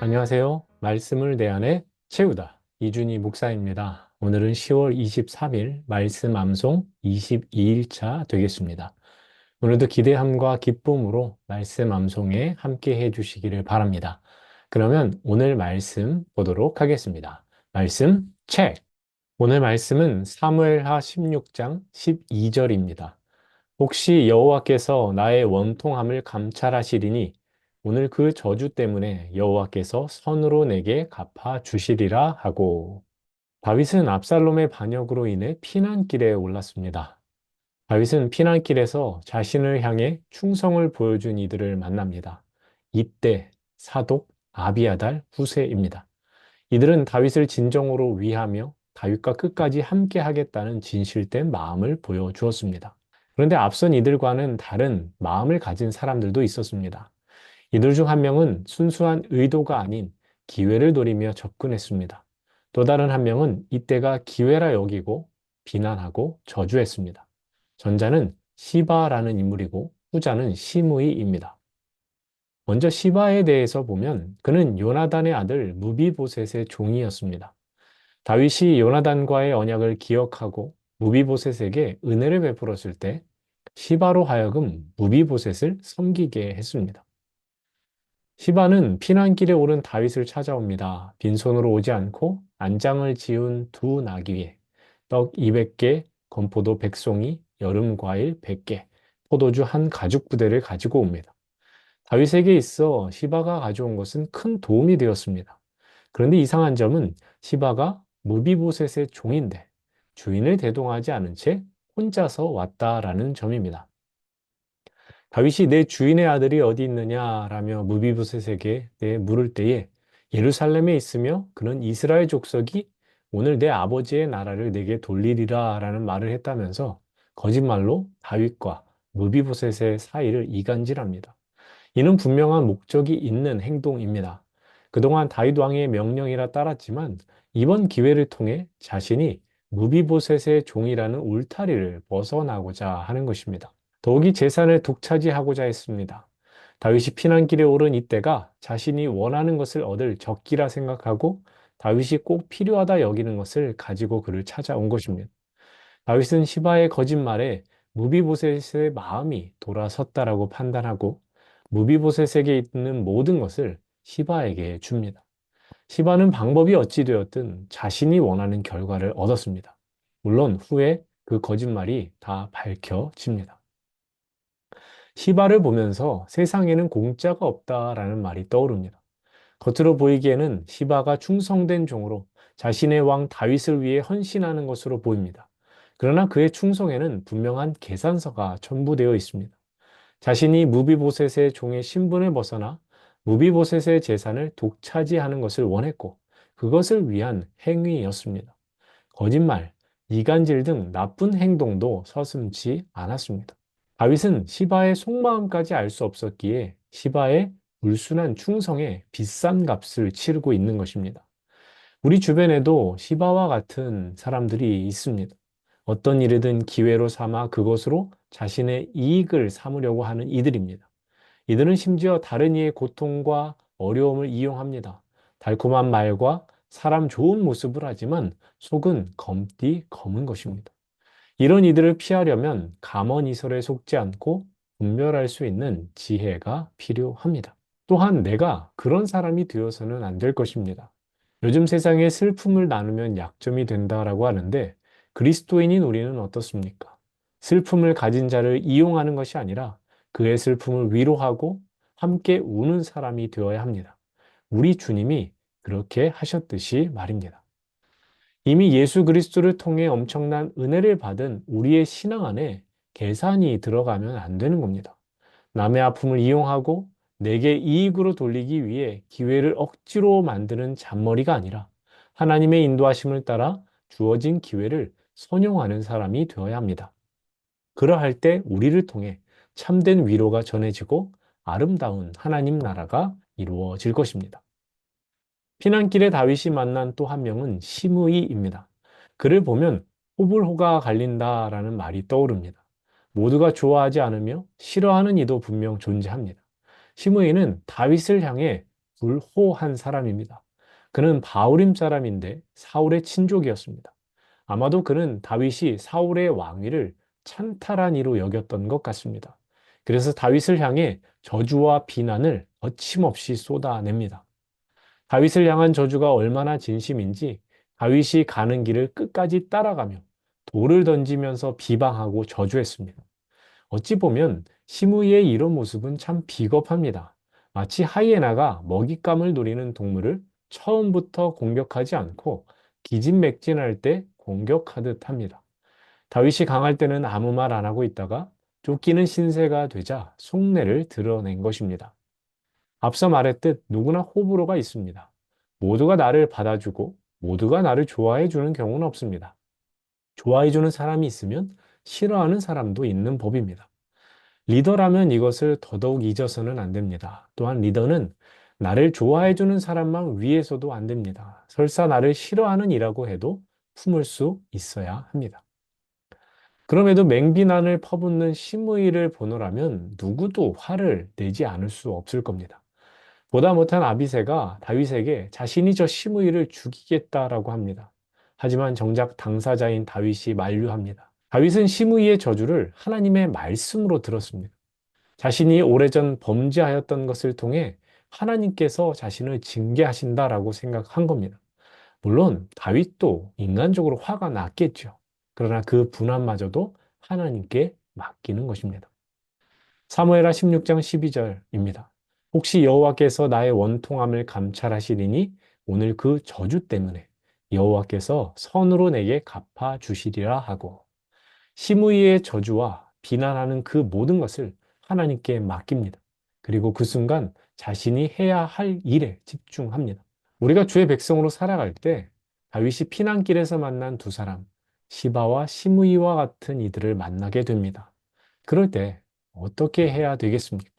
안녕하세요. 말씀을 내 안에 채우다. 이준희 목사입니다. 오늘은 10월 23일 말씀 암송 22일차 되겠습니다. 오늘도 기대함과 기쁨으로 말씀 암송에 함께 해 주시기를 바랍니다. 그러면 오늘 말씀 보도록 하겠습니다. 말씀 책. 오늘 말씀은 사무엘하 16장 12절입니다. 혹시 여호와께서 나의 원통함을 감찰하시리니 오늘 그 저주 때문에 여호와께서 선으로 내게 갚아 주시리라 하고. 다윗은 압살롬의 반역으로 인해 피난길에 올랐습니다. 다윗은 피난길에서 자신을 향해 충성을 보여준 이들을 만납니다. 이때 사독 아비아달 후세입니다. 이들은 다윗을 진정으로 위하며 다윗과 끝까지 함께 하겠다는 진실된 마음을 보여주었습니다. 그런데 앞선 이들과는 다른 마음을 가진 사람들도 있었습니다. 이들 중 한 명은 순수한 의도가 아닌 기회를 노리며 접근했습니다. 또 다른 한 명은 이때가 기회라 여기고 비난하고 저주했습니다. 전자는 시바라는 인물이고 후자는 시므이입니다. 먼저 시바에 대해서 보면 그는 요나단의 아들 무비보셋의 종이었습니다. 다윗이 요나단과의 언약을 기억하고 무비보셋에게 은혜를 베풀었을 때 시바로 하여금 무비보셋을 섬기게 했습니다. 시바는 피난길에 오른 다윗을 찾아옵니다. 빈손으로 오지 않고 안장을 지운 두 나귀 위에 떡 200개, 건포도 100송이, 여름 과일 100개, 포도주 한 가죽 부대를 가지고 옵니다. 다윗에게 있어 시바가 가져온 것은 큰 도움이 되었습니다. 그런데 이상한 점은 시바가 무비보셋의 종인데 주인을 대동하지 않은 채 혼자서 왔다라는 점입니다. 다윗이 내 주인의 아들이 어디 있느냐라며 무비보셋에게 물을 때에 예루살렘에 있으며 그는 이스라엘 족속이 오늘 내 아버지의 나라를 내게 돌리리라라는 말을 했다면서 거짓말로 다윗과 무비보셋의 사이를 이간질합니다. 이는 분명한 목적이 있는 행동입니다. 그동안 다윗 왕의 명령이라 따랐지만 이번 기회를 통해 자신이 무비보셋의 종이라는 울타리를 벗어나고자 하는 것입니다. 더욱이 재산을 독차지하고자 했습니다. 다윗이 피난길에 오른 이때가 자신이 원하는 것을 얻을 적기라 생각하고 다윗이 꼭 필요하다 여기는 것을 가지고 그를 찾아온 것입니다. 다윗은 시바의 거짓말에 무비보셋의 마음이 돌아섰다라고 판단하고 무비보셋에게 있는 모든 것을 시바에게 줍니다. 시바는 방법이 어찌 되었든 자신이 원하는 결과를 얻었습니다. 물론 후에 그 거짓말이 다 밝혀집니다. 시바를 보면서 세상에는 공짜가 없다라는 말이 떠오릅니다. 겉으로 보이기에는 시바가 충성된 종으로 자신의 왕 다윗을 위해 헌신하는 것으로 보입니다. 그러나 그의 충성에는 분명한 계산서가 첨부되어 있습니다. 자신이 무비보셋의 종의 신분을 벗어나 무비보셋의 재산을 독차지하는 것을 원했고 그것을 위한 행위였습니다. 거짓말, 이간질 등 나쁜 행동도 서슴지 않았습니다. 다윗은 시바의 속마음까지 알 수 없었기에 시바의 불순한 충성에 비싼 값을 치르고 있는 것입니다. 우리 주변에도 시바와 같은 사람들이 있습니다. 어떤 일이든 기회로 삼아 그것으로 자신의 이익을 삼으려고 하는 이들입니다. 이들은 심지어 다른 이의 고통과 어려움을 이용합니다. 달콤한 말과 사람 좋은 모습을 하지만 속은 검디 검은 것입니다. 이런 이들을 피하려면 감언이설에 속지 않고 분별할 수 있는 지혜가 필요합니다. 또한 내가 그런 사람이 되어서는 안 될 것입니다. 요즘 세상에 슬픔을 나누면 약점이 된다라고 하는데 그리스도인인 우리는 어떻습니까? 슬픔을 가진 자를 이용하는 것이 아니라 그의 슬픔을 위로하고 함께 우는 사람이 되어야 합니다. 우리 주님이 그렇게 하셨듯이 말입니다. 이미 예수 그리스도를 통해 엄청난 은혜를 받은 우리의 신앙 안에 계산이 들어가면 안 되는 겁니다. 남의 아픔을 이용하고 내게 이익으로 돌리기 위해 기회를 억지로 만드는 잔머리가 아니라 하나님의 인도하심을 따라 주어진 기회를 선용하는 사람이 되어야 합니다. 그러할 때 우리를 통해 참된 위로가 전해지고 아름다운 하나님 나라가 이루어질 것입니다. 피난길에 다윗이 만난 또 한 명은 시므이입니다. 그를 보면 호불호가 갈린다라는 말이 떠오릅니다. 모두가 좋아하지 않으며 싫어하는 이도 분명 존재합니다. 시므이는 다윗을 향해 불호한 사람입니다. 그는 바울임 사람인데 사울의 친족이었습니다. 아마도 그는 다윗이 사울의 왕위를 찬탈한 이로 여겼던 것 같습니다. 그래서 다윗을 향해 저주와 비난을 거침없이 쏟아냅니다. 다윗을 향한 저주가 얼마나 진심인지 다윗이 가는 길을 끝까지 따라가며 돌을 던지면서 비방하고 저주했습니다. 어찌 보면 시므이의 이런 모습은 참 비겁합니다. 마치 하이에나가 먹잇감을 노리는 동물을 처음부터 공격하지 않고 기진맥진할 때 공격하듯 합니다. 다윗이 강할 때는 아무 말 안 하고 있다가 쫓기는 신세가 되자 속내를 드러낸 것입니다. 앞서 말했듯 누구나 호불호가 있습니다. 모두가 나를 받아주고 모두가 나를 좋아해 주는 경우는 없습니다. 좋아해 주는 사람이 있으면 싫어하는 사람도 있는 법입니다. 리더라면 이것을 더더욱 잊어서는 안 됩니다. 또한 리더는 나를 좋아해 주는 사람만 위해서도 안 됩니다. 설사 나를 싫어하는 이라고 해도 품을 수 있어야 합니다. 그럼에도 맹비난을 퍼붓는 시므이를 보노라면 누구도 화를 내지 않을 수 없을 겁니다. 보다 못한 아비새가 다윗에게 자신이 저 시므이를 죽이겠다라고 합니다. 하지만 정작 당사자인 다윗이 만류합니다. 다윗은 시므이의 저주를 하나님의 말씀으로 들었습니다. 자신이 오래전 범죄하였던 것을 통해 하나님께서 자신을 징계하신다라고 생각한 겁니다. 물론 다윗도 인간적으로 화가 났겠죠. 그러나 그 분함마저도 하나님께 맡기는 것입니다. 사무엘하 16장 12절입니다. 혹시 여호와께서 나의 원통함을 감찰하시리니 오늘 그 저주 때문에 여호와께서 선으로 내게 갚아 주시리라 하고 시므이의 저주와 비난하는 그 모든 것을 하나님께 맡깁니다. 그리고 그 순간 자신이 해야 할 일에 집중합니다. 우리가 주의 백성으로 살아갈 때 다윗이 피난길에서 만난 두 사람, 시바와 시므이와 같은 이들을 만나게 됩니다. 그럴 때 어떻게 해야 되겠습니까?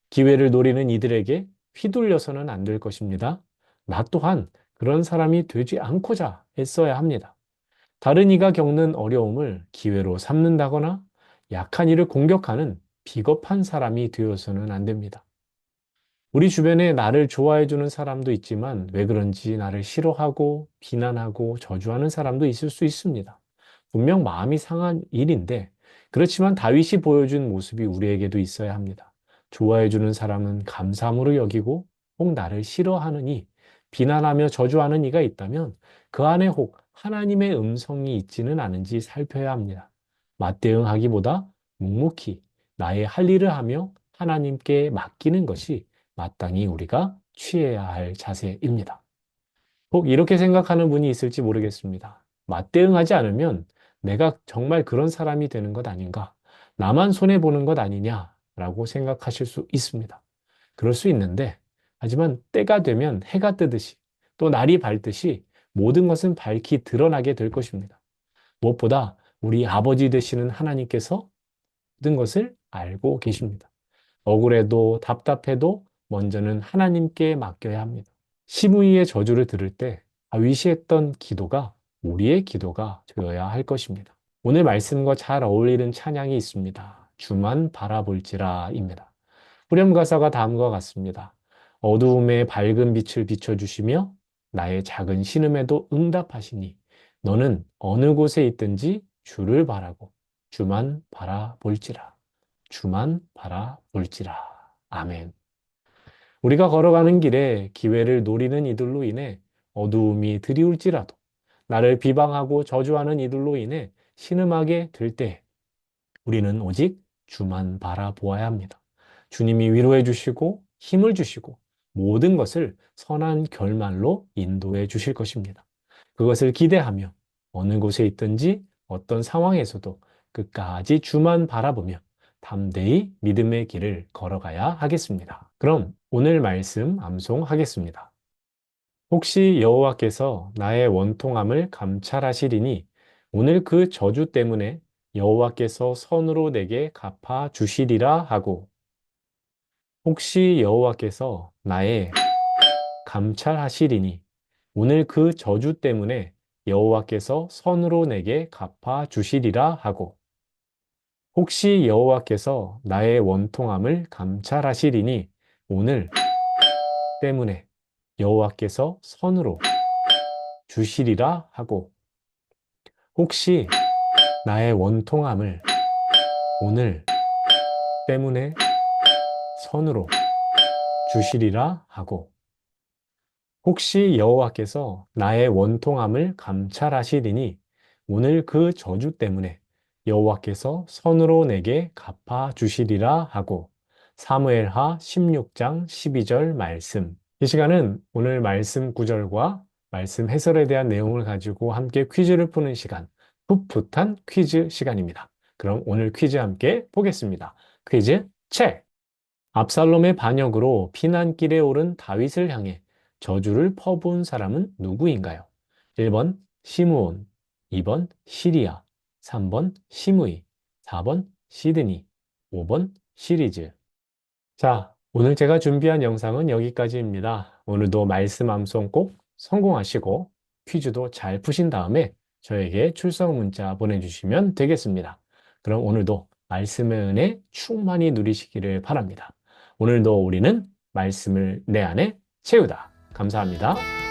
기회를 노리는 이들에게 휘둘려서는 안 될 것입니다. 나 또한 그런 사람이 되지 않고자 애써야 합니다. 다른 이가 겪는 어려움을 기회로 삼는다거나 약한 이를 공격하는 비겁한 사람이 되어서는 안 됩니다. 우리 주변에 나를 좋아해 주는 사람도 있지만 왜 그런지 나를 싫어하고 비난하고 저주하는 사람도 있을 수 있습니다. 분명 마음이 상한 일인데 그렇지만 다윗이 보여준 모습이 우리에게도 있어야 합니다. 좋아해 주는 사람은 감사함으로 여기고 혹 나를 싫어하는 비난하며 저주하는 이가 있다면 그 안에 혹 하나님의 음성이 있지는 않은지 살펴야 합니다. 맞대응하기보다 묵묵히 나의 할 일을 하며 하나님께 맡기는 것이 마땅히 우리가 취해야 할 자세입니다. 혹 이렇게 생각하는 분이 있을지 모르겠습니다. 맞대응하지 않으면 내가 정말 그런 사람이 되는 것 아닌가? 나만 손해보는 것 아니냐라고 생각하실 수 있습니다. 그럴 수 있는데, 하지만 때가 되면 해가 뜨듯이 또 날이 밝듯이 모든 것은 밝히 드러나게 될 것입니다. 무엇보다 우리 아버지 되시는 하나님께서 모든 것을 알고 계십니다. 억울해도 답답해도 먼저는 하나님께 맡겨야 합니다. 시므이의 저주를 들을 때 다윗이 했던 기도가 우리의 기도가 되어야 할 것입니다. 오늘 말씀과 잘 어울리는 찬양이 있습니다. 주만 바라볼지라입니다. 후렴 가사가 다음과 같습니다. 어두움에 밝은 빛을 비춰주시며 나의 작은 신음에도 응답하시니 너는 어느 곳에 있든지 주를 바라고 주만 바라볼지라. 주만 바라볼지라. 아멘. 우리가 걸어가는 길에 기회를 노리는 이들로 인해 어두움이 드리울지라도 나를 비방하고 저주하는 이들로 인해 신음하게 될 때 우리는 오직 주만 바라보아야 합니다. 주님이 위로해 주시고 힘을 주시고 모든 것을 선한 결말로 인도해 주실 것입니다. 그것을 기대하며 어느 곳에 있든지 어떤 상황에서도 끝까지 주만 바라보며 담대히 믿음의 길을 걸어가야 하겠습니다. 그럼 오늘 말씀 암송하겠습니다. 혹시 여호와께서 나의 원통함을 감찰하시리니 오늘 그 저주 때문에 여호와께서 선으로 내게 갚아 주시리라 하고 혹시 여호와께서 나의 감찰하시리니 오늘 그 저주 때문에 여호와께서 선으로 내게 갚아 주시리라 하고 혹시 여호와께서 나의 원통함을 감찰하시리니 오늘 때문에 여호와께서 선으로 주시리라 하고 혹시 나의 원통함을 오늘 때문에 선으로 주시리라 하고 혹시 여호와께서 나의 원통함을 감찰하시리니 오늘 그 저주 때문에 여호와께서 선으로 내게 갚아 주시리라 하고 사무엘하 16장 12절 말씀. 이 시간은 오늘 말씀 구절과 말씀 해설에 대한 내용을 가지고 함께 퀴즈를 푸는 시간, 풋풋한 퀴즈 시간입니다. 그럼 오늘 퀴즈 함께 보겠습니다. 퀴즈 체크! 압살롬의 반역으로 피난길에 오른 다윗을 향해 저주를 퍼부은 사람은 누구인가요? 1번 시므온, 2번 시리아, 3번 시므이, 4번 시드니, 5번 시리즈. 자, 오늘 제가 준비한 영상은 여기까지입니다. 오늘도 말씀 암송 꼭 성공하시고 퀴즈도 잘 푸신 다음에 저에게 출석 문자 보내주시면 되겠습니다. 그럼 오늘도 말씀의 은혜 충만히 누리시기를 바랍니다. 오늘도 우리는 말씀을 내 안에 채우다. 감사합니다.